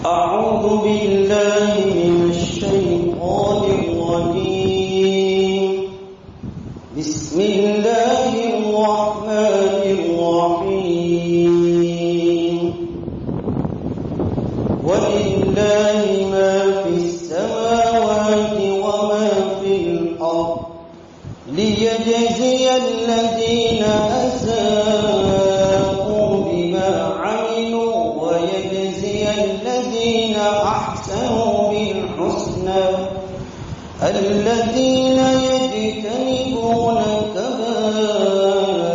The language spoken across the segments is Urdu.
أعوذ بالله من الشيطان الرجيم. بسم الله الرحمن الرحيم. ولله ما في السماوات وما في الأرض ليجزي الذين أساءوا بما عملوا ويجزي الذين أحسنوا بالحسنى الذين يجتنبون كبائر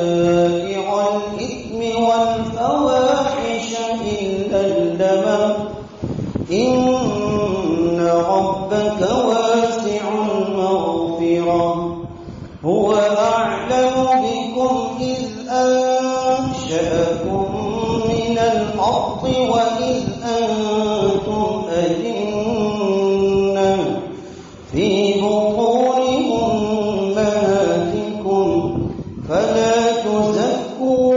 الإثم والفواحش إلا اللمم إن ربك واسع المغفرة هو أعلم بكم إذ أنشأكم من الأرض وإذ أنتم أجنة في بطون أمهاتكم فلا تزكوا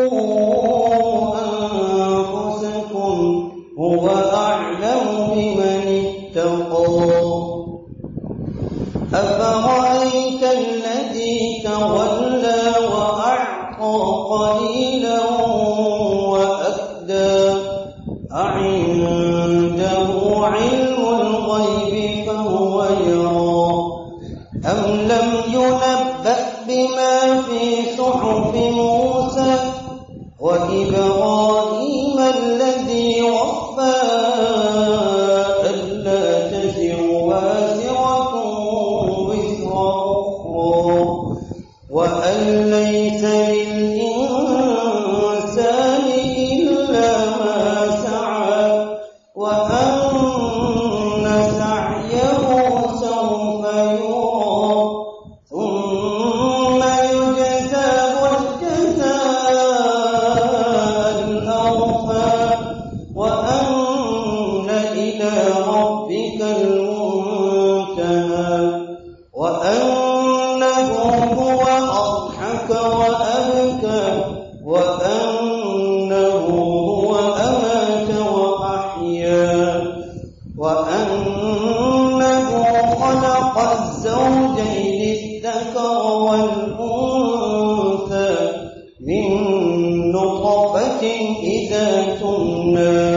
أنفسكم هو أعلم بمن اتقى. أفرأيت الذي تولى وأعطى قليلا وأكدى أعنده علم الغيب فهو يرى أم لم ينبأ بما في صحف موسى وإبراهيم الذي وفى ألا تزر وازرة وزر أخرى وأن ليس للإنسان إلا ما سعى وأن سعيه سوف يرى ثم يجزاه الجزاء الأوفى وأن إلى ربك المنتهى وأنه هو أضحك وأبكى وأنه هو أمات وأحيا وأنه خلق الزوجين الذكر والأنثى من نطفة إذا تمنى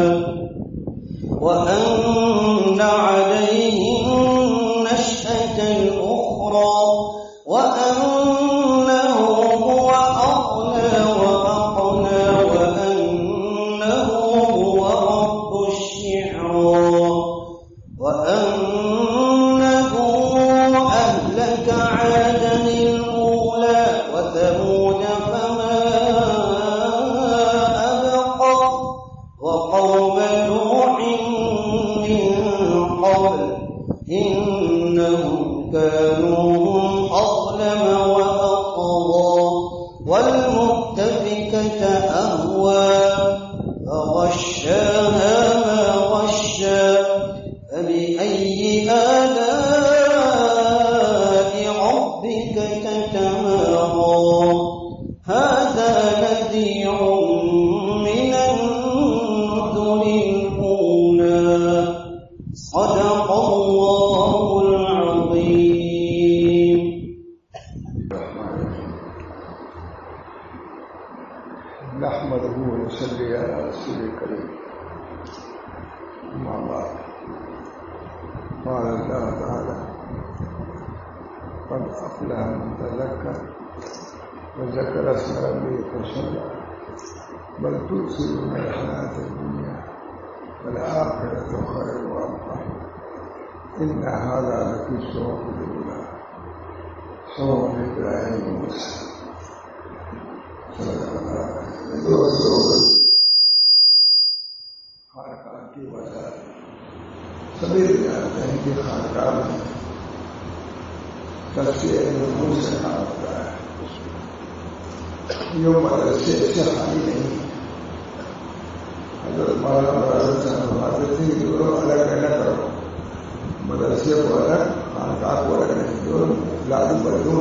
وأن عليه النشأة الأخرى وأنه هو أغنى وأقنى وأنه هو رب الشعرى وأنه أهلك عادا الأولى وثمود فما أبقى وقوم نوح من قبل إنهم كانوا هم أظلم وأطغى والمؤتفكة أهوى فغشاها ما غشى فبأي آلاء ربك تتمارى هذا نذير من النذر الأولى صدق الله العظيم. نحمده ونصلي على رسوله الكريم أما بعد قال الله تعالى قد أفلح من تذكر وذكر اسم ربه فصلى بل تؤثرون الحياة الدنيا والآخرة خير وأبقى إن هذا لفي الصحف الأولى صحف إبراهيم وموسى خانقاہ کی وجہ سبھی جانتے ہیں کہ خانقاہ میں تفسیر نور سے کام ہوتا ہے یہ مدرسے سے خالی نہیں حضرت مولانا حضرت صاحب فرماتے تھے کہ دونوں الگ نہ کرو مدرسے کو الگ خانقاہ کو الگ نہیں دونوں لاگو کر دو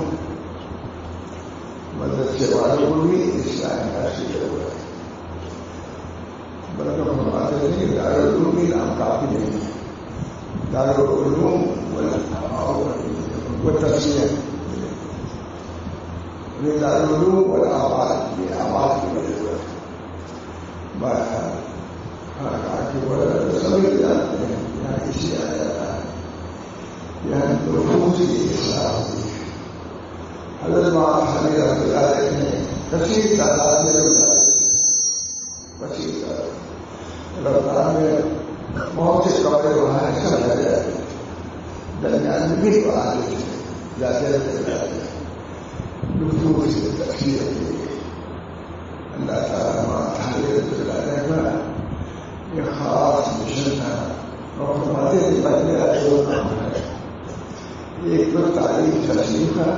مدرسے والوں کو بھی اسلام کا ضرورت ہے بلکہ فرماتے تھے سمجھیں کہ دارالعلوم کی نام کافی نہیں ہے. دارالعلوم و تفسیر دارالعلوم والآباد یہ آباد کی وجہ سے سمجھ جاتے ہیں. یہاں اسی آ جاتا ہے یہاں نفوس کی اصلاح ہوتی ہے. حضرت حمید رحمۃ اللہ علیہ نے کثیر تعداد میں کثیر تعداد میں بہت سے کپڑے وہاں سمجھا جاتے ہیں. درمیان میں بھی آگے جاتے رہتے نفوس کی تفسیر کے لیے اللہ تعالیٰ حمید رحمۃ اللہ علیہ کا یہ خاص مشن تھا. اور فرماتے تھے پہلے دو کام ہے. ایک تو تعلیم تشریح کا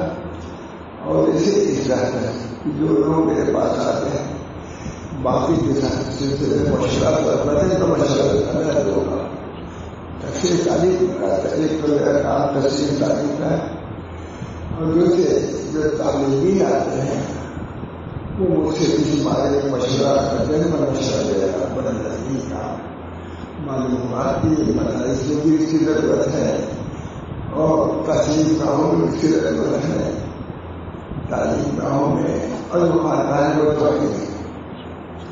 اور اسے اصلاح ہے. جو لوگ میرے پاس آتے ہیں باقی کے ساتھ سلسلے میں مشورہ کرتے ہیں تو مشورہ الگ ہوگا. تفسیر تعلیم کا ایک تو میرا کام تفسیر تعلیم کا ہے. اور جو تعلیمی آتے ہیں وہ مجھ سے کسی بارے میں مشورہ کرتے ہیں. میں مشورہ دے رہا بدلنے کا معلومات کی مدارس کی بھی اس کی ضرورت ہے اور تعلیم گاہوں میں اس کی ضرورت ہے. تعلیم گاہوں میں اور خاندان کو تو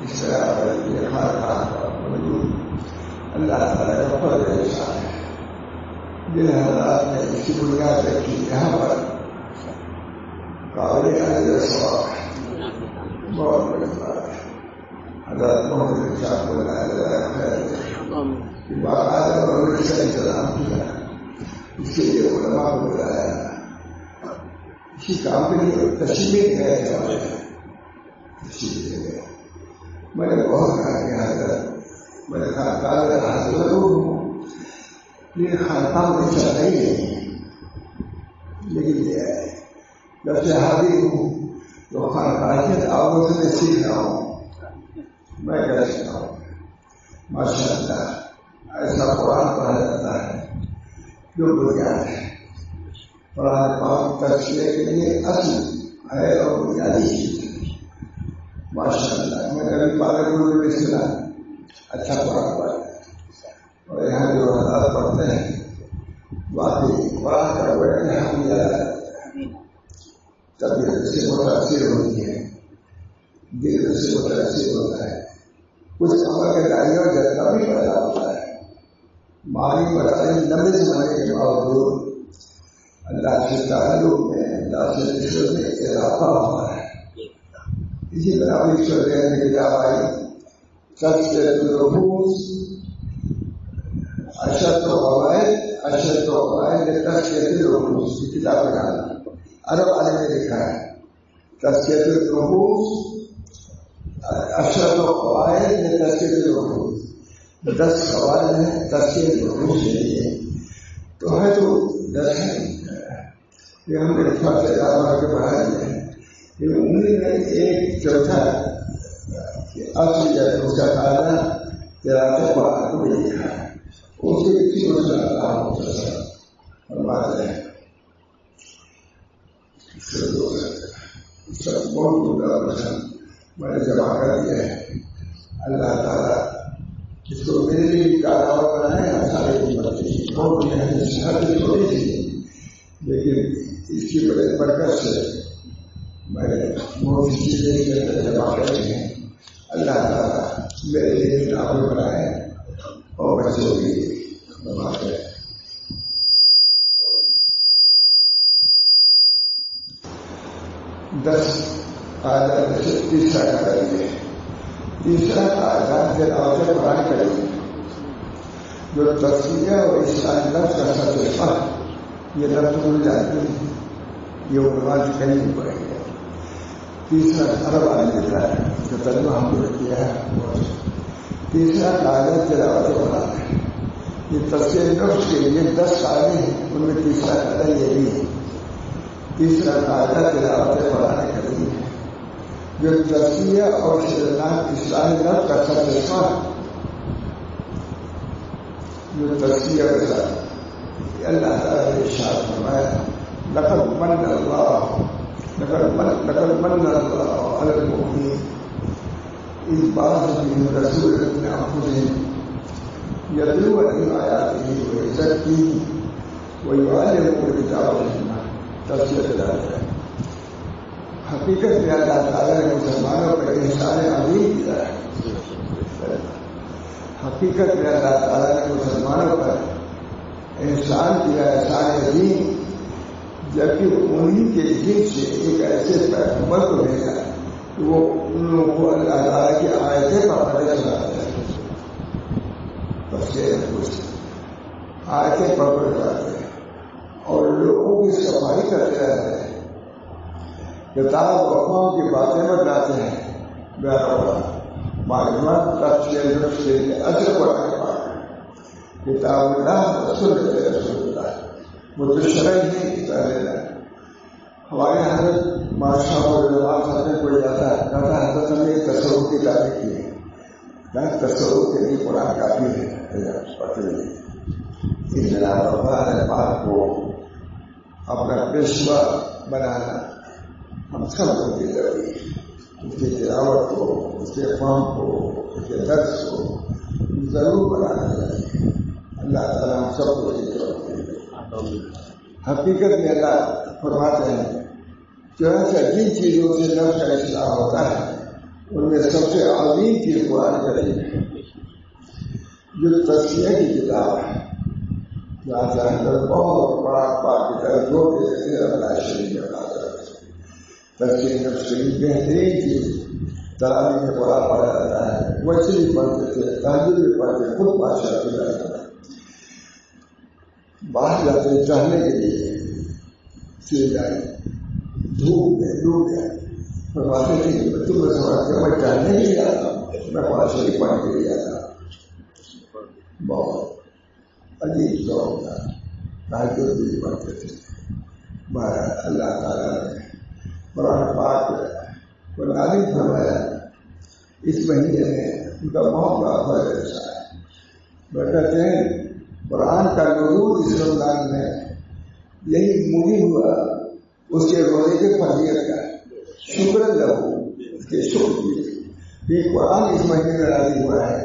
اس طرح یہ خاندان کا موجود اللہ تعالیٰ کا فضل احسان ہے. جن حضرات نے اس کی بنیاد رکھی یہاں پر قابل اجر ثواب ہے. بہت بڑی بات ہے. حضرت محمد صاحب کو باقاعدہ انہوں سے انتظام کیا. اس کے لیے علماء کو بلایا. اسی کام کے لیے تشریح گئے تھے. تشریح گئے. میں نے بہت کہا کہ حضرت میں نے خاندان حاصل ضرور ہوں لیکن خاندان میں چل رہی نہیں. لیکن یہ جب سے حاضر ہوں تو خاندان کے تعاون سے سیکھ رہا ہوں. میں کہہ سکتا ہوں ماشاء اللہ ایسا قرآن پڑھا جاتا ہے جو بنیاد ہے. قرآن پاک تفسیر کے لیے اصل ہے اور بنیادی چیز ہے. ماشاء اللہ میں کبھی پالک گرو میں سنا اچھا قرآن پڑھا اور یہاں جو حضرات پڑھتے ہیں باقی قرآن کا بڑے ہم یاد طبیعت سے متاثر ہوتی ہے. دل سے متاثر ہوتا ہے. کچھ عمل کے دائروں جتنا بھی پیدا ہوتا ہے مالی مسائل لمبے زمانے کے باوجود اللہ سے تعلق میں اللہ سے رشوت میں اضافہ ہوتا ہے. اسی طرح ایشور دینے کی کتاب آئی تذکرۃ النفوس اشد قواعد تذکرۃ النفوس کی کتاب بنانا عرب عالم نے لکھا ہے. تذکرۃ النفوس اشد قواعد تذکرۃ النفوس 10 قواعد ہیں تذکرۃ النفوس کے لیے. تو ہے تو 10 ہیں یہ ہم نے فرض ادا کے پڑھا دیا ہے. انہیں میں ایک چوتھا اصل یا دوسرا قاعدہ تلاوت قرآن کو بھی لکھا ہے. اس کے کسی مسئلہ فرماتے ہیں سب بہت میں نے جمع کر دیا ہے. اللہ تعالیٰ اس کو میرے لیے کارآمد بنائے. سارے بہت محنت تھوڑی تھی لیکن اس کی بڑے برکت سے میں نے بہت سی چیزیں جمع کر دی ہیں. اللہ تعالیٰ میرے لیے کارآمد بنائے اور بچوں کی جمع کرے. تیسرا قاعدہ تیسرا قاعدہ تلاوت قرآن کریم جو تذکیہ اور اصلاح لفظ کا سب یہ لفظ مل جاتے ہیں. یہ علماء کہیں نہیں پڑیں گے. تیسرا عرب عالم لکھا ہے جو ترجمہ ہم نے کیا ہے. تیسرا قاعدہ تلاوت قرآن ہے. یہ تفسیر نفس کے لیے 10 قاعدے ہیں. ان میں تیسرا قاعدہ یہ بھی ہے. تیسرا قاعدہ تلاوت قرآن کریم ہے جو تذکیہ اور اصلاح لفظ کا سب جو تذکیہ کے ساتھ اللہ تعالیٰ نے ارشاد فرمایا لقد من اللہ علی المؤمنین اذ بعث فیہم رسولا من انفسہم يتلو عليهم آياته ويزكيهم ويعلمهم الكتاب والحكمة تفسير ذلك. حقیقت میں اللہ تعالیٰ نے مسلمانوں پر احسان عظیم کیا ہے. حقیقت میں اللہ تعالیٰ نے مسلمانوں پر احسان کیا ہے، احسان عظیم، جبکہ انہیں کے دل سے ایک ایسے پیغمبر کو بھیجا کہ وہ ان لوگوں کو اللہ تعالیٰ کی آیتیں پڑھنے سناتے ہیں. آیتیں پڑھ جاتے ہیں اور لوگوں کی صفائی کرتے رہتے ہیں، کتاب وقوم کی باتیں بتاتے ہیں، معلومات تفصیل اجر قرآن پاک کتاب اللہ رسول اللہ متشرع ہی کتاب اللہ. ہمارے حضرت ماشاء اللہ نے کوئی جاتا ہے کہتا ہے حضرت ہم نے تصور کی تعریف کی ہے، تصور کے لیے قرآن کافی ہے پڑھتے ہیں. اس قرآن پاک کو اپنا پیشوا بنانا ہم سب کو کی ضروری ہے. اس کی تلاوت کو، اس کے فہم کو، اس کے درس کو ضرور بنانا چاہیے. اللہ تعالیٰ ہم سب کو کی ضرورت ہے. حقیقت میں اللہ فرماتے ہیں جو ایسا جن چیزوں سے نفس کا اصلاح ہوتا ہے ان میں سب سے عظیم چیز قرآن کریم ہے، جو تفسیر کی کتاب ہے. جہاں سے اندر بہت بڑا پاک کی طرف جو کہ اللہ شریف میں بات کرتے ہیں. تفسیر نفس شریف بہترین چیز. تراویح میں قرآن پڑھا جاتا ہے، وچلی پڑھتے تھے، تہجد بھی پڑھتے، خود بادشاہ کی جاتا ہے. باہر جاتے ہیں چڑھنے کے لیے سیل جائے دھوپ میں ڈوب گئے اور باتیں تھی تم نے سمجھ کے میں چڑھنے کے لیے آتا ہوں، میں قرآن شریف پڑھنے کے لیے آتا ہوں. بہت عجیب ذوق تھا. تہجد بھی پڑھتے تھے. اللہ تعالیٰ نے قرآن پاک کو نازل فرمایا. اس مہینے میں ان کا بہت بڑا فائدہ ایسا ہے. وہ کہتے ہیں قرآن کا نزول اس رمضان میں یہی مہم ہوا اس کے روزے کے فضیلت کا شکر لہو، اس کے شکر کی یہ قرآن اس مہینے میں نازل ہوا ہے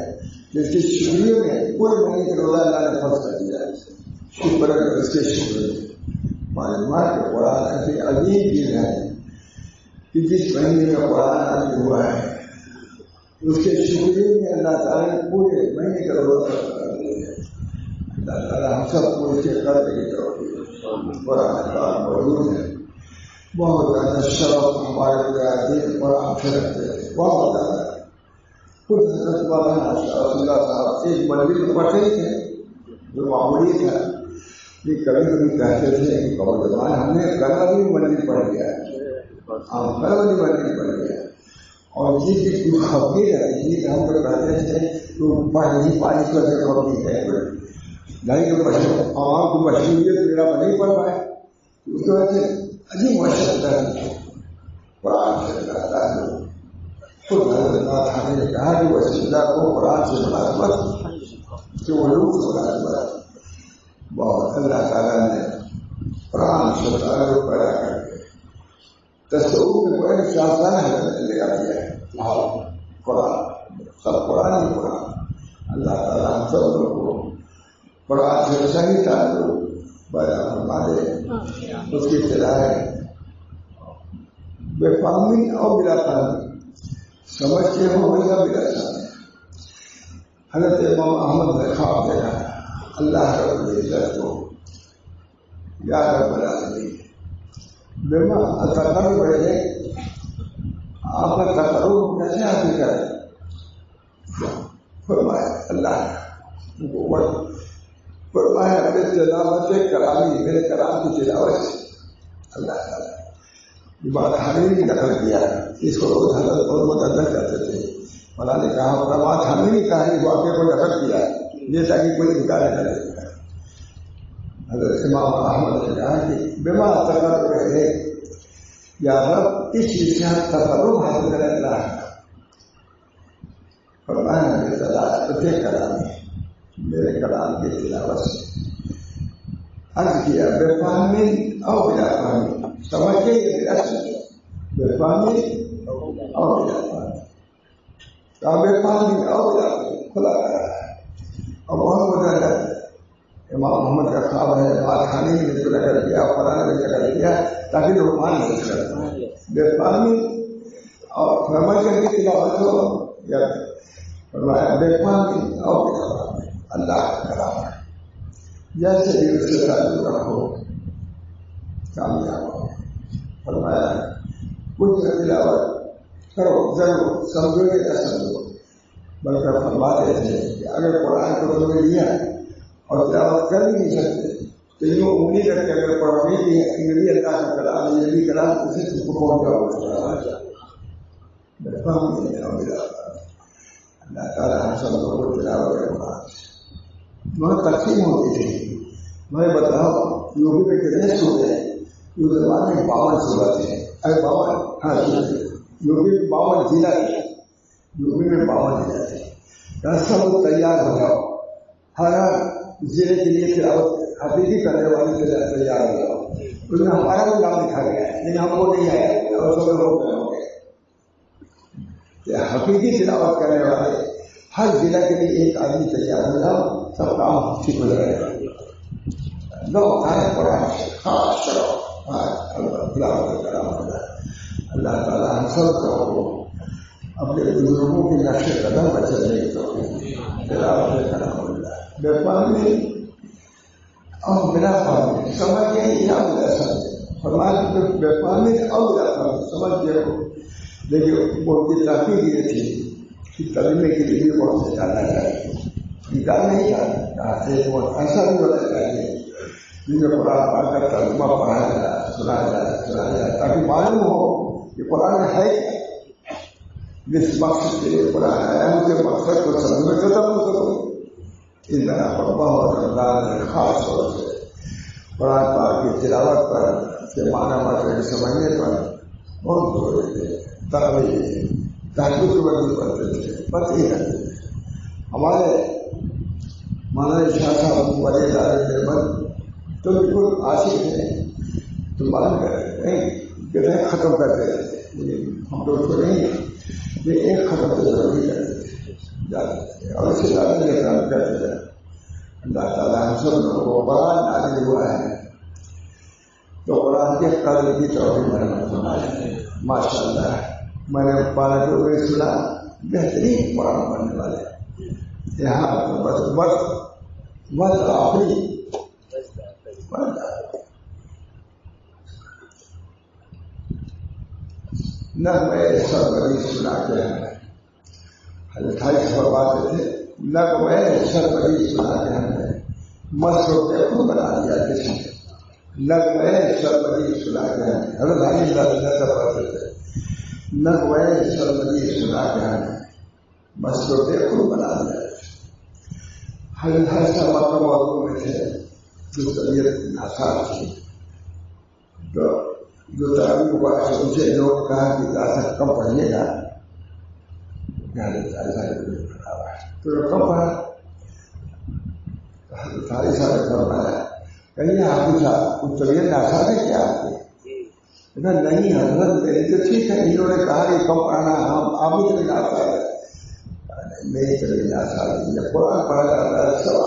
جس کے شکریہ میں پورے مہینے کے روزہ اللہ نے فرض کر دیا. شکر اس کے شکر معلومات کے قرآن ایسی عظیم چیز ہے کہ جس مہینے میں قرآن نازل ہوا ہے اس کے شکریہ میں اللہ تعالیٰ نے پورے مہینے کا روزہ کر دیا ہے. اللہ تعالیٰ ہم سب کو اس کے قرض کی طرف قرآن کا موجود ہے. بہت زیادہ شرف ہمارے قرآن سے رکھتے ہیں، بہت زیادہ. خود حضرت مولانا رسول اللہ صاحب ایک منزل میں پڑھتے ہی تھے جو معمولی تھا. یہ کبھی کبھی کہتے تھے کہ بہت زبان ہم نے کلوی منزل پڑھ لیا ہے، ہم کلوی منزل پڑھ لیا. اور جس کی کچھ خبری رہتی تھی ہم کو کہتے تھے تو پانی پانی کو ایسے خبری ہے نہیں کہ عوام کو مشہوریت میرا نہیں پڑھ پائے. اس کی وجہ سے عجیب مشہور ہے. قرآن سے اللہ ہے. خود حضرت ہمیں نے کہا کہ وسیلہ کو قرآن سے ملازمت کہ وہ لوگ ملازمت بہت. اللہ تعالیٰ نے قرآن سے تعلق پیدا کر کے تصور میں بڑے شاہزان حضرت لے آ دیا ہے. قرآن سب قرآن ہی قرآن. اللہ تعالیٰ ہم سب لوگوں کو قرآن سے صحیح تعلق پیدا فرما دے. اس کی تلاوت بے فہمی اور بلا فہمی سمجھتے ہو یا بلا سمجھ. حضرت امام احمد نے خواب دیکھا اللہ رب العزت کو یا رب العالمین بما اتقرب الیک، آپ کا تقرب کیسے حاصل کرے؟ فرمایا اللہ فرمایا اپنے تلاوت کرامی، میرے کلام کی تلاوت سے. اللہ تعالیٰ یہ بات ہمیں بھی نقل کیا. اس کو روز حضرت بہت مدد کرتے تھے. مولانا نے کہا اور بات ہمیں بھی کہا اس واقعے کو نقل کیا ہے یہ تاکہ کوئی انکار نہ کرے. حضرت امام احمد نے کہا کہ بما تقرب الیک، یا رب اس چیز سے تقرب حاصل کرے اللہ کا. فرمایا میرے کلام میرے کلام کی تلاوت سے. عرض کیا بے فہمی اور بلا فہمی، سمجھے بے فہمی اور بلا فہمی. بے فہمی اور بلا فہمی کھلا رہا ہے. اور بہت امام محمد کا خواب ہے بات کھانے میں نکلا کر دیا فلاں نے کر دیا تاکہ لوگ مان سکیں بے فہمی اور فرمائی کر کے تلاوت ہو یا فرمایا بے فہمی اور اللہ کا کلام ہے جیسے بھی اس سے تعلق رکھو کامیاب ہو فرمایا کچھ تلاوت کرو ضرور سمجھو گے نہ سمجھو بلکہ فرماتے تھے کہ اگر قرآن کو تم نے لیا اور تلاوت کر نہیں سکتے تو یہ امید رکھ کے اگر پڑھو گے کہ یہ بھی اللہ کا کلام یہ بھی کلام اسے تم کو پہنچ جاؤ اللہ تعالیٰ ہم سب لوگوں کو تلاوت کرنا وہاں تقسیم ہوتی تھی میں بتاؤ یوگی میں کتنے سورے ہیں یہ زبان میں 52 سورت ہیں ارے 52 ہاں یوگی میں 52 ضلع ہے یوگی میں 52 ضلع ہے سب تیار ہو جاؤ ہر ضلع کے لیے تلاوت حقیقی کرنے والے سے تیار ہو جاؤ اس میں ہمارا بھی نام لکھا گیا ہے لیکن ہم کو نہیں آیا اور سب لوگ ہو گئے حقیقی تلاوت کرنے والے ہر ضلع کے لیے ایک آدمی تیار ہو جاؤ سب کام ٹھیک ہو جائے گا لو کھانے پڑا خاص کرو اللہ تعالیٰ ہم سب کو اپنے بزرگوں کے نقش قدم پر چلنے کی بے فہمی اور بنا فہمی سمجھ کے یا بلا سمجھے فرمایا بے فہمی اور بلا فہمی سمجھ کے لیکن وہ کی تحقیق یہ تھی کہ ترجمے کے لیے بھی بہت سے جانا چاہیے نکال نہیں کہا تھے وہ ایسا بھی ہونا چاہیے جن میں قرآن پاک کا ترجمہ پڑھا جائے سنا جائے تاکہ معلوم ہو کہ قرآن ہے کیا جس مقصد کے لیے قرآن ہے اس کے مقصد کو سمجھ میں ختم ہو سکو اس طرح پر بہت رمضان میں خاص طور سے قرآن پاک کی تلاوت پر کے معنی مطلب سمجھنے پر بہت زور دیتے تحقیق ورزی کرتے تھے بس یہ کرتے تھے ہمارے مولانا شاہ صاحب بڑے ادارے میں تو بالکل عاشق تھے تو معلوم کہتے ختم کرتے رہتے ہم لوگ تو نہیں یہ ایک ختم تو ضروری کرتے تھے جاتے تھے اور اس سے زیادہ یہ کام کرتے تھے اللہ تعالیٰ ہم سب لوگوں کو قرآن نازل ہوا ہے تو قرآن کے قدر کی توفیق ماشاء اللہ میں نے پارا کو سنا بہترین قرآن پڑھنے والے یہاں بس آخری نغمے سربری سنا کے ہمیں حضرت فرماتے تھے نغمے سربری سنا کے ہمیں مسرو کے خود بنا دیا کسی نے نغمے سربری سنا کے ہمیں حضرت علی فرماتے تھے نغمے سربری سنا کے ہمیں مسرو کے خود بنا دیا حضرت حسن مکہ موضوع میں تھے جو طبیعت ناساز تھی تو جو تعلیم کو مجھے لوگ کہا کہ ایسا کم پڑھیے گا تو کم پڑھا ساری سارے فرمایا کہیں حافظ صاحب کچھ طبیعت ناساز ہے کیا آپ کی نہیں حضرت میری تو ٹھیک ہے انہوں نے کہا کہ کم پڑھنا ہم آپ ہی طبیعت ناساز ہے میری طبیعت ناساز ہے جب قرآن پڑھا جاتا ہے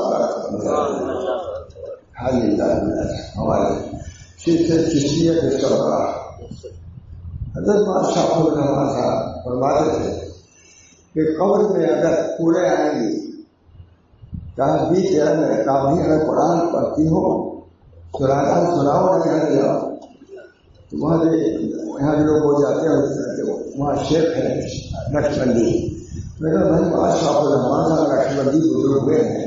ہمارے چشتیہ کے سربراہ حضرت شاہ الرحمان صاحب فرماتے تھے کہ قبر میں اگر پورے آئیں گے کہا بیچ میں کافی اگر قرآن پڑھتی ہو سناؤ نہ جاؤ تو وہاں جو یہاں جو لوگ ہو جاتے ہیں وہاں شیخ ہے نقش بندی میرا بھائی وہاں شاہ الرحمان صاحب نقش بندی بزرگ ہوئے ہیں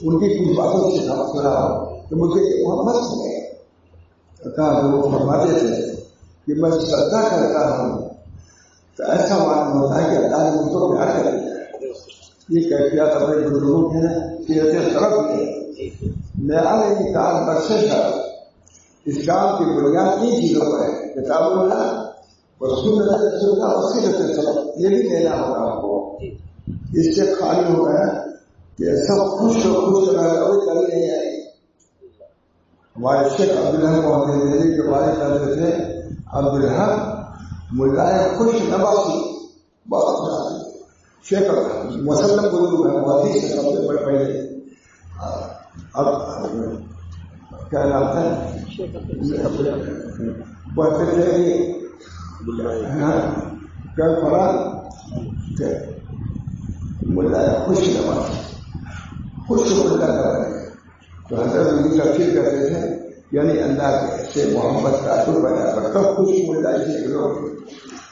ان کی کچھ باتوں سے سناؤ تو مجھے وہاں مت سنے کہا وہ فرماتے تھے کہ میں سجدہ کرتا ہوں تو ایسا معلوم ہوتا ہے کہ اللہ نے مجھ کو پیار کر دیا یہ کیفیت اپنے بزرگوں کے سیرت طرف ہے میرا کام بخشش ہے اس کام کی بنیاد 3 چیزوں پر ہے کتاب اللہ رسول یہ بھی لینا ہوگا آپ کو اس سے خالی ہو گیا کہ سب خوش کبھی نہیں آئے ہمارے شیخ عبدالحق محمد دہلی کے بارے کرتے تھے عبدالحق ملائے خوش نواسی بہت شیخ مسلم بزرگ ہے محدث سے سب سے بڑے پہلے اب کیا نام تھا پڑھتے تھے کیا پڑھا ملا خوش نواز خوش ملا کرے تو حضرت علی کا فکر کرتے تھے یعنی اللہ سے محمد کا تو بنا کر کب خوش ملا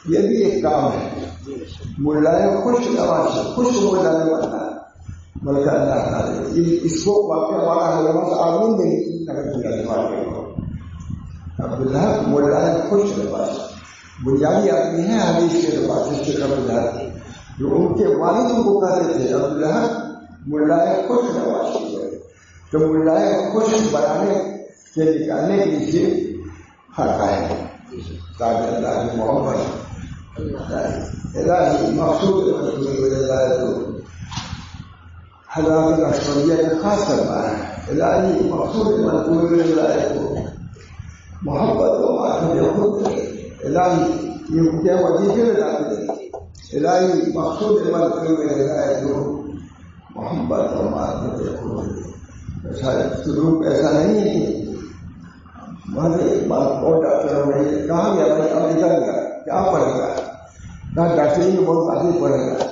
یہ بھی ایک کام ہے ملا خوش نواز خوش ملا بننا بلکہ اللہ تعالیٰ اس کو واقعہ ہمارا علامہ آمین نے عبداللہ ملا خوش نواز بنیادی آدمی ہیں حدیث کے لباس سے عبداللہ جو ان کے والد کو کہتے تھے عبداللہ ملا خوش نواز تو ملا خوش بنانے سے نکالنے کے لیے حق ہے تاکہ اللہ کی محبت الہی مقصود حضرات الاشریہ کا خاص کرنا ہے الہی مقصود مقبول محبت و خود الہی یہ کیا وظیفے میں ڈالتے ہیں الہی مقصود محبت و خود سلوک ایسا نہیں ہے کہ اور ڈاکٹر کہاں گیا بھائی امریکہ گیا کیا پڑھے گا کہاں ڈاکٹری میں بہت آدمی پڑھے گا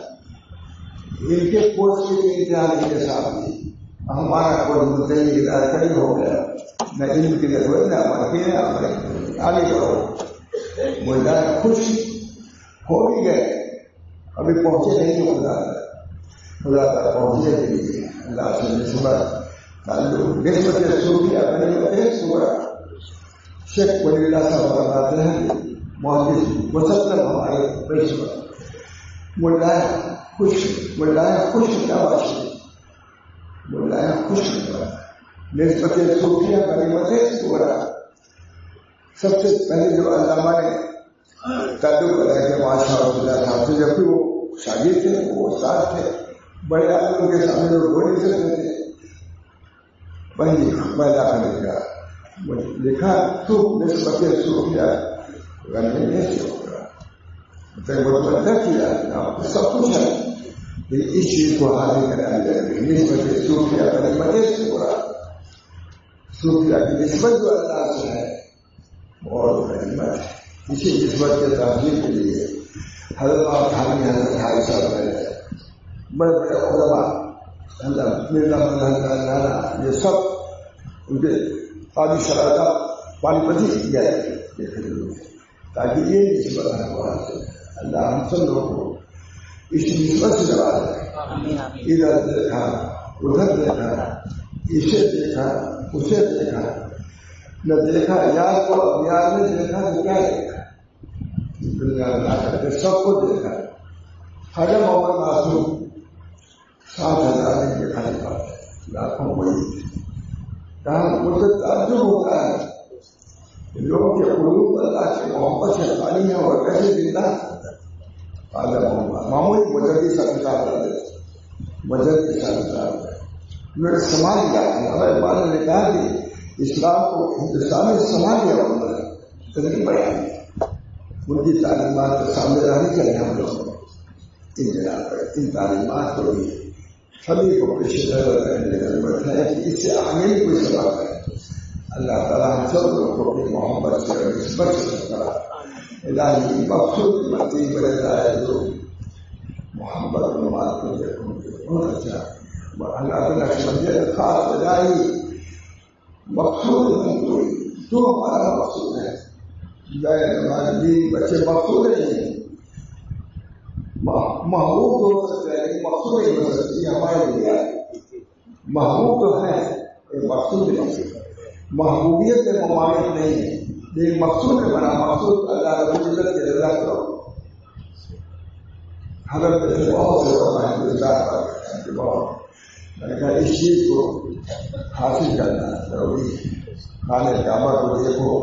ان کے کورس کے لیے امتحان کے ساتھ ہمارا کورس متعلق کئی ہو گیا نہ علم کے لیے ہوئے نہ آگے بڑھو ملا خوش ہو بھی گئے ابھی پہنچے نہیں خدا تک پہنچنے کے لیے اللہ سے نسبت نسبت صوفیہ شیخ ولی اللہ صاحب بتاتے ہیں محدث مسلم ہمارے پیشوا ملا خوش نواز ملا خوش نسبت صوفیہ غنیمت سورا سب سے پہلے جو علامہ نے تعلق بتایا کہ ماشاء اللہ صاحب سے جبکہ وہ شاگرد تھے وہ استاد تھے بڑے آدمیوں کے سامنے لوگ بول نہیں سکتے تھے وہی پیدا کرنے کا لکھا تو نسبت صوفیہ غنیمت سے ہوگا کیا سب کچھ ہے لیکن اس چیز کو حاصل کرنا جائے نسبت صوفیہ غنیمت سے ہوگا صوفیہ کی نسبت جو اللہ سے ہے اور غنیمت ہے اسی نسبت کے تعظیم کے لیے حضرت حضرت حاجی صاحب بڑے بڑے علماء یہ سب ان کے قاضی شرادہ پانی پتی کیا تاکہ یہ نسبت اللہ ہم سب لوگوں کو اس نسبت سے جواب ہے ادھر دیکھا ادھر دیکھا اسے دیکھا اسے دیکھا نہ دیکھا یار کو اب یار نے دیکھا تو کیا دیکھا دنیا میں سب کو دیکھا حجم محمد معصوم 7,000 کے کھانے پاتے لاکھوں وہی کہاں مجھے تعجب ہوتا ہے لوگوں کے قلوب اللہ کی محبت سے خالی ہے اور کیسے زندہ معمولی مجرد سا کتاب مجرد کے ساتھ میرے سماج کا ہمارے بال نے کہا کہ اسلام کو ہندوستان میں سماج ہے اتنی بڑی ان کی تعلیمات کے سامنے رہنی چاہیے ہم لوگ ان تعلیمات کو بھی سبھی کو پیش کرنے کی ضرورت ہے کہ اس سے آگے بھی کوئی سبب ہے اللہ تعالیٰ ہم سب لوگوں کو اپنی محبت سے نسبت سے کرا الہی مقصود متی بڑے جائے جو محبت بہت اچھا اللہ تعالیٰ کی وجہ خاص الہی مقصود جو ہمارا مقصود ہے ہمارے دین بچے مقصود نہیں ہیں محبوب ہو سکتے ہیں مقصود نہیں ہو سکتی ہمارے لیے محبوب تو ہے مقصود نہیں محبوبیت میں ممانعت نہیں ہے لیکن مقصود میں بنا مقصود اللہ رب العزت کے رضا کرو حضرت سے بہت سے میں نے کہا اس چیز کو حاصل کرنا ضروری ہے خانے کعبہ کو دیکھو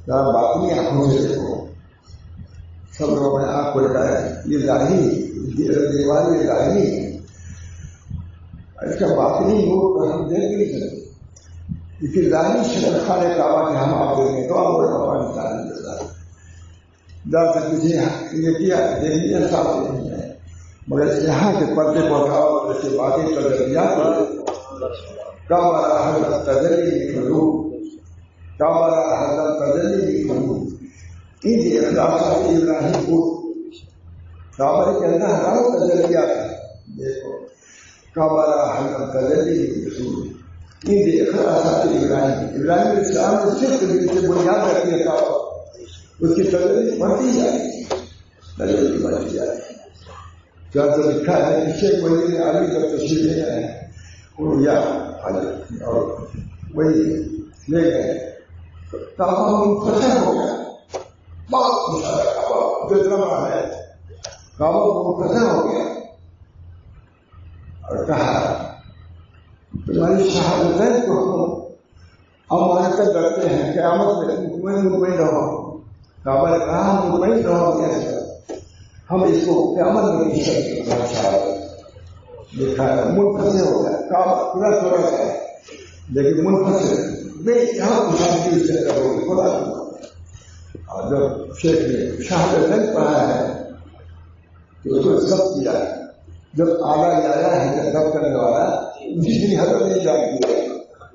باقی آنکھوں سے دیکھو سب لوگوں نے آنکھ کو لگایا یہ ظاہری دیوالی ظاہری ہے اس کا باقی نور کو ہم دیکھ نہیں سکتے لیکن ظاہری شکل خانے کعبہ کے ہم آپ دیکھیں تو آپ پاکستان میں جب تک مجھے یہ کیا دیکھنے صاف نہیں ہے مگر یہاں کے پردے کو ہٹاؤ جیسے باقی تجربات کم حضرت تجربی کعبہ حضرت تجلی کی ان کے اخلاقات ابراہیم کو کعبہ کے اندر ہزاروں تجلیات ہیں. دیکھو کعبہ حضرت تجلی رسول ان کے اخلاقات ابراہیم السلام نے صرف سے بنیاد رکھی ہے. کعبہ اس کی تجلی بڑھتی جائے گی، تجلی بڑھتی جائے گی. جہاں لکھا ہے کہ شیخ ولی علی کا تشریف لے گئے اور یا اور وہی لے گئے کعبہ منفصل ہو گیا. بہت خوشحال کعبہ جتنا بڑا ہے کعبہ منفصل ہو گیا اور کہا تمہاری شہادتیں کو ہم امانت کرتے ہیں قیامت میں مطمئن رہو. کعبہ نے کہا مطمئن رہو کیسے ہم اس کو قیامت میں نہیں سکتے. دیکھا ہے منفصل ہو گیا کعبہ پورا تھوڑا سا ہے لیکن منفصل میں یہاں خوشحالی سے کرو گے خدا. اور جب شیخ نے شہادت پڑھا ہے تو اس کو سب کیا ہے. جب آگا آیا ہے سب کرنے والا جتنی حضرت نہیں جانتی ہے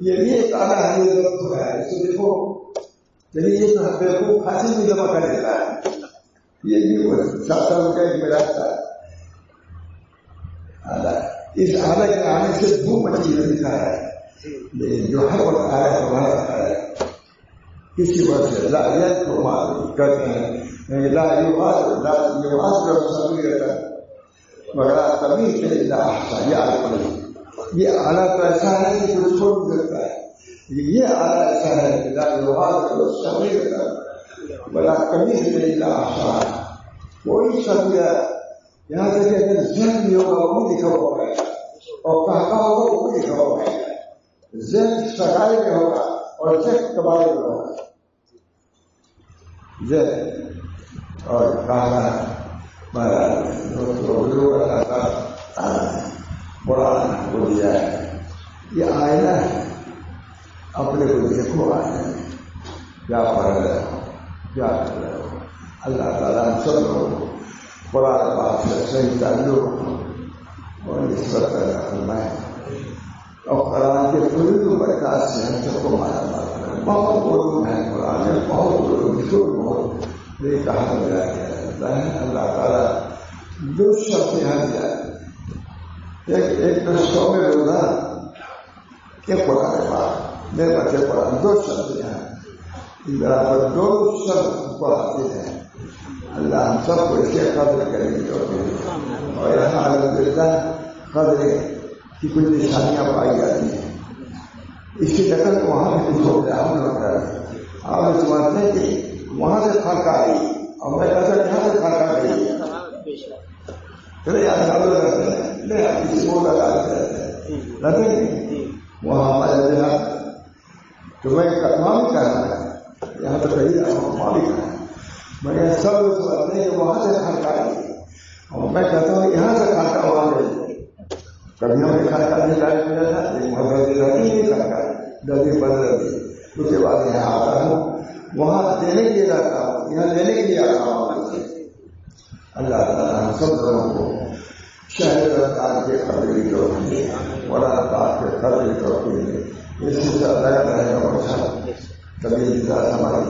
یہ بھی ایک آگا ہے جو ضرورت ہو رہا ہے. اس کو دیکھو چلیے یہ تو حضرت کو پھانسی بھی جمع کر دیتا ہے. یہ بھی 7 سال کا ایک میرا تھا. اس حالت کے آنے سے دھوم مچی لکھا ہے لیکن جو ہر وقت آیا ہے وہاں ہے کسی وقت سے لا کو معلوم کرتے ہیں لا مگر کبھی سے یہ آلہ تو ایسا ہے کہ کوئی چھوڑ نہیں سکتا ہے. یہ آلہ ایسا ہے کہ لا بڑا کبھی سے کوئی سبیا یہاں سے کہ اگر ذہن بھی ہوگا وہ لکھا ہوا ہے اور کہا ہوگا وہ لکھا ہوا ہے. ذہن سکائے میں ہوگا اور ذہن کبائے میں ہوگا. ذہن اور کہا قرآن کو دیا ہے یہ آئینہ ہے. اپنے کو دیکھو آئینہ میں کیا پڑھ رہے ہو کیا کر رہے ہو. اللہ تعالیٰ ہم سب لوگ قرآن پاک سے صحیح تعلق اور نسبت پیدا فرمائے اور قرآن کے پوری برکات سے ہم سب کو مالا مال کریں. بہت علوم ہے قرآن میں بہت علوم بہت یہ کہا گیا ہے. اللہ تعالیٰ جو شخص یہاں جائے ایک رشتوں میں روزہ ایک قرآن پاک میرے بچے قرآن 2 شخص یہاں برابر 2 شخص پڑھاتے ہیں. اللہ ہم سب کو اس کے قدر کریں گے اور یہاں الحمدللہ قدر کی کچھ نشانیاں پائی جاتی ہیں. اس کی نقل وہاں بھی کچھ ہو گیا ہم لوگ آپ سمجھتے ہیں کہ وہاں سے خلق آئی اور میں کہتا یہاں سے خلق آ گئی کسی کو لگا وہاں ہمارے جناب تو میں کام بھی کرنا ہے یہاں تو کہیں بھی کرنا ہے. میں سب سمجھتے ہیں کہ وہاں سے خلق آئی اور میں کہتا ہوں یہاں سے خلق وہاں گئی. کبھی ہمیں خلق نہیں لائی ملا تھا لیکن نہیں خلق ڈبی بدل دی. اس کے بعد یہاں آتا ہوں وہاں دینے کے لیے جاتا ہوں یہاں لینے کے لیے آتا ہوں. اللہ تعالیٰ ہم سب لوگوں کو شہر رفتار کے قدری توڑنے اور رفتار کے قدری توڑنے اس سے اللہ رہے اور کبھی ہماری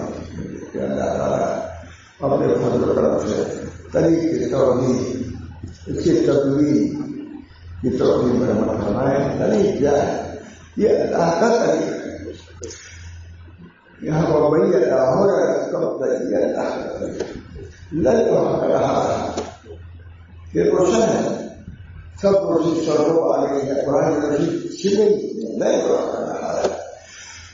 کہ اللہ تعالیٰ اپنے فضل و کرم سے طریق کی توحید اس کی تدبیر کی توحید میں عمل فرمائے. طریق کیا ہے؟ یہ اللہ کا طریق ہے. یہاں بمبئی اللہ ہو رہا ہے کب تک یہ اللہ کا طریق لگ وہاں کا رہا ہے. یہ روشن ہے سب روشنی سڑکوں آ گئی ہے. قرآن روشنی سیدھی لگ وہاں کا رہا ہے.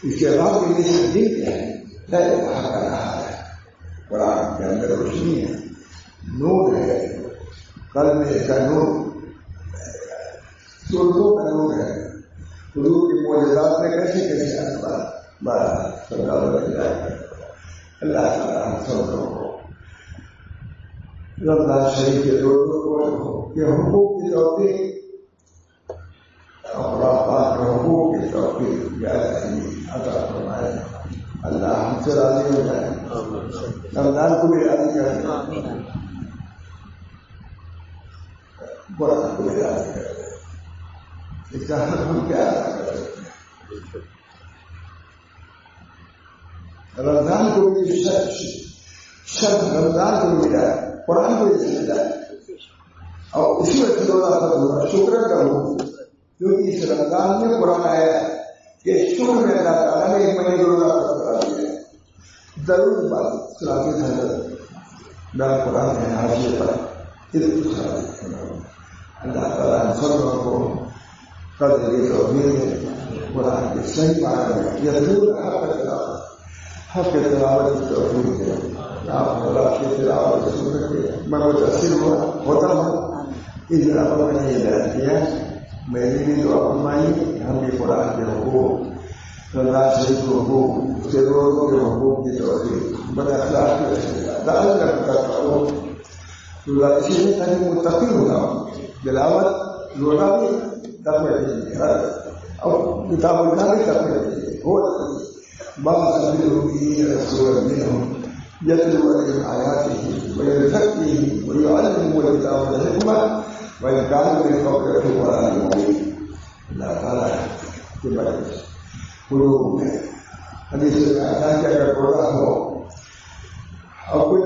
اس کے بعد بھی یہ دن کیا ہے لگ وہاں کا رہا ہے. قرآن کے اندر روشنی ہے نور ہے. قلب کا نور سردوں کا نور ہے. حضور کی معجزات میں کیسے کیسے اللہ تعالیٰ ہم سب لوگوں کو رمضان شریف کے یہ حقوق کی توفیق اور پاک کے حقوق کی توفیق عطا فرمائے. اللہ ہم سے راضی ہو جائے رمضان کو بھی راضی کرے قرآن کو بھی راضی کرے. اس کا ہم کیا ادا کر سکتے ہیں؟ رمضان کو بھی شب رمضان کو ملا ہے، قرآن کو بھی ملا ہے، اور اسی وقت روزہ فرض شکر کرو، کیونکہ اس رمضان میں قرآن آیا ہے کہ شکر میں اللہ تعالیٰ نے ایک مہینے کو روزہ فرض کرا دیا ہے. ضرور بات سناتی حضرت میں قرآن میں حاضر پر اللہ تعالیٰ ہم سب لوگوں کو قدر کی توفیق دے، قرآن کے صحیح معنی میں یہ ضرور حق کے تلاوت کی توفیق دے. آپ اللہ کی تلاوت سن کے میں متاثر ہوتا ہوں. اس طرح پر میں نے یہ بیان کیا، میری بھی دعا فرمائی ہم بھی قرآن کے حقوق، رضا شریف کے حقوق، اسے روزوں کے حقوق کی توفیق، بد اخلاق کی وجہ دعوت کرتا ہوں اسی میں تاکہ متقی ہوگا. تلاوت روزہ بھی تقوی دیجیے اور کتاب اللہ بھی تقوی دیجیے. بعض الذين رسول منهم يتلو عليهم آياته ويزكيهم ويعلمهم الكتاب والحكمة وإن كانوا من قبل لفي ضلال مبين. اللہ تعالیٰ کے بارے قلوب میں حدیث میں آتا ہے کہ اگر روزہ ہو اور کوئی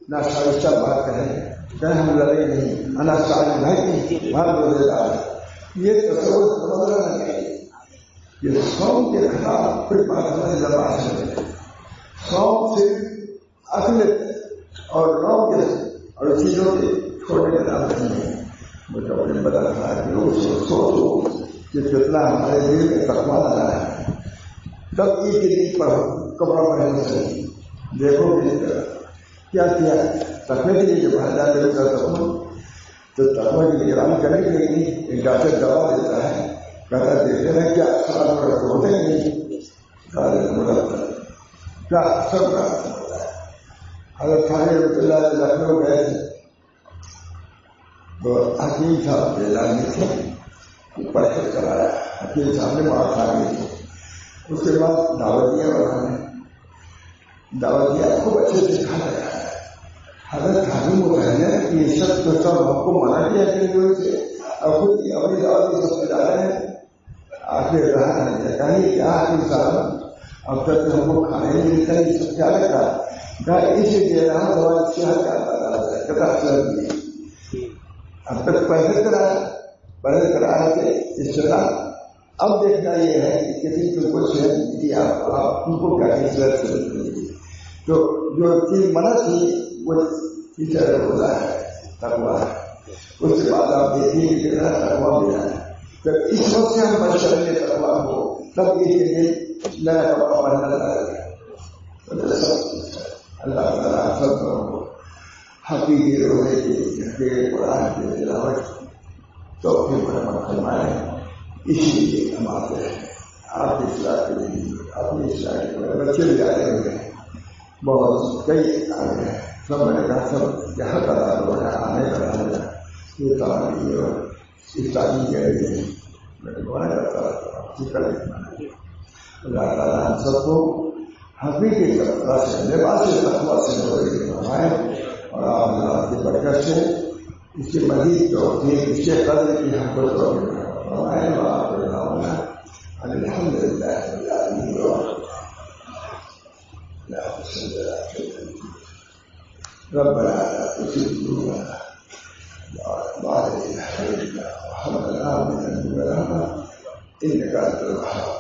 ناشائستہ بات کہیں ہم لڑے نہیں، انا صالح نہیں، ہم روزے دار ہیں، یہ تصور بدلنا چاہیے. یہ سوم کے خلاف کوئی بات نہیں زبان سے. سوم سے عقل اور نو کے اور چیزوں کے چھوڑنے کا نام نہیں ہے. مجھے نے بتا رہا ہے کہ لوگ سوچو کہ کتنا ہمارے دل میں تقویٰ لانا ہے. تب عید کے دن پر کپڑا پہننا چاہیے. دیکھو کیا کیا تقوی کے لیے جب ہر جاتے تو تقوی کی نگرانی کرنے کے لیے ایک ڈاکٹر دوا دیتا ہے، کہتا دیکھتے ہیں کیا اثرات ہوتے نہیں، کیا اثر ہوتا ہے. اگر تھانے رحمۃ اللہ علیہ لکھنؤ گئے تھے تو حکیم صاحب اعلان تھے پڑھ کے چلایا. حکیم صاحب نے وہاں کھا لی تھی. اس کے بعد دعوت دیا اور ہم نے دعوت دیا خوب اچھے سے کھانا ہے. حضرت حکیم وہ کہنے کہ یہ شخص تو سب ہم کو منع کیا کہ سے اور خود اپنی دعوت کی سب سے جا رہے ہیں. آخر رہا ہے کہیں کیا حکیم صاحب اب تک ہم کو کھانے نہیں ملتا، یہ سب کیا لگتا ہے اسی دے رہا ہوں دوا صحت کا اثر. اب تک پہلے کرایا تھے اس طرح. اب دیکھنا یہ ہے کہ کسی کو کوئی صحت دی آپ ان کو کیا صحت سے تو جو چیز منع تھی وہ ٹیچر ہوتا ہے تقویٰ. اس کے بعد آپ دیکھیے کہ کتنا تقویٰ ملا ہے. جب اس وقت سے ہم بچ کریں گے تقویٰ کو تب یہ چیزیں نیا کپڑا پہننا لگے گا. اللہ تعالیٰ سب کو حقیقی روزے کے قرآن کی تلاوت توفیق رحمت فرمائے. اسی لیے ہم آتے ہیں آپ کی اصلاح کے لیے، اپنی اصلاح کے لیے. بچے بھی آئے ہوئے ہیں، بہت کئی آ گئے ہیں. سب میں نے کہا سب یہاں کا روزہ آنے کا رہا یہ تعلیم اور اس تعلیم کے لیے میں دعا کرتا رہتا. اللہ تعالیٰ ہم سب کو حقیقی طرح سے لباس تقویٰ سے روزے فرمائے اور آپ کی برکت سے اس کی مزید توفیق اس کے قدر کی ہم کو توفیق فرمائے. الحمد للہ رب العالمین. ربنا لا تزغ قلوبنا بعد إذ هديتنا وهب لنا من لدنك إنك أنت الوهاب.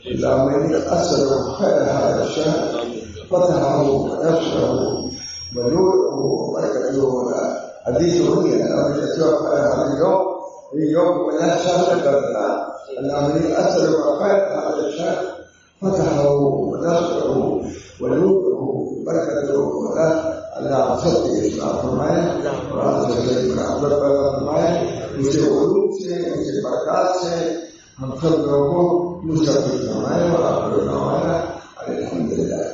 اللهم إني أسألك خير هذا الشهر فتحه ونصره ونوره وبركته حديث رؤيا أن يتوفى هذا اليوم من الشهر قبلنا. اللهم إني أسألك خير هذا الشهر فتحه ونصره ونوره وبركته. اللہ سب کے اسلام فرمائے اور فرمائے اسے علوم سے اسے برکات سے ہم سب لوگوں کو مستقبل فرمائے اور آپ کو الحمد للہ.